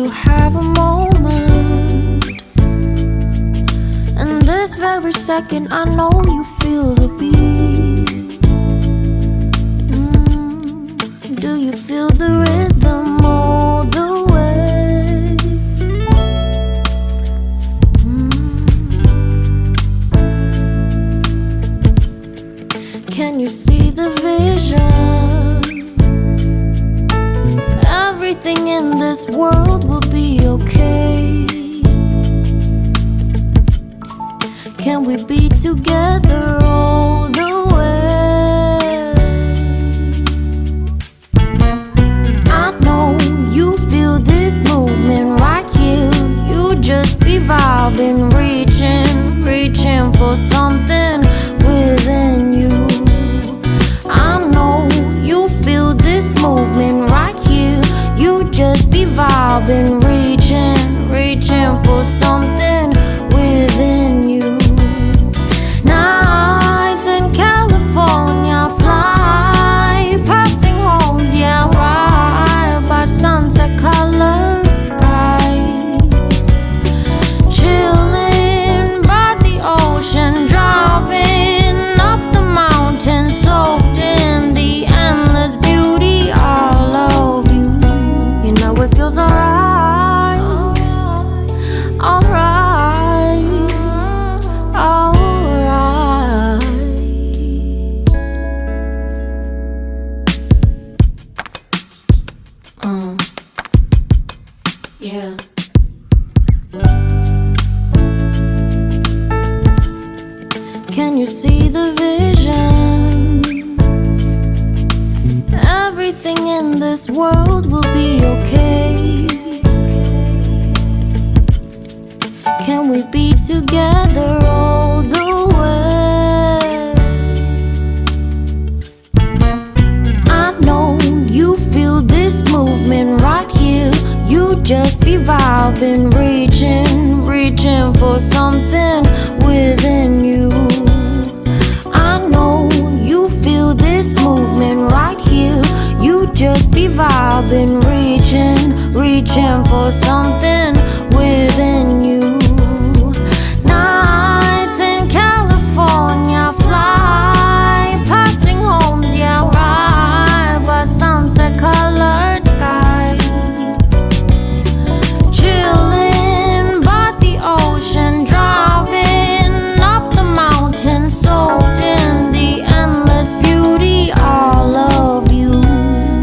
have a moment. And this very second I know you feel the beat. Do you feel the rhythm all the way? Can you see the vision? Everything in this world will be okay. Can we be together all the way? I know you feel this movement right here. You just be vibing, reaching for something within you. I know you feel this movement right here. You just be vibing, reaching for something within you. Nights in California, fly passing homes, yeah, right by sunset colored skies. Chilling by the ocean, driving up the mountain, soaked in the endless beauty all of you. You know it feels alright, alright, alright. Yeah. Can you see the vision? Everything in this world will be okay. Can we be together all the way? I know you feel this movement right here. You just be vibing, reaching for something within you. I know you feel this movement right here. You just be vibing, reaching for something within you.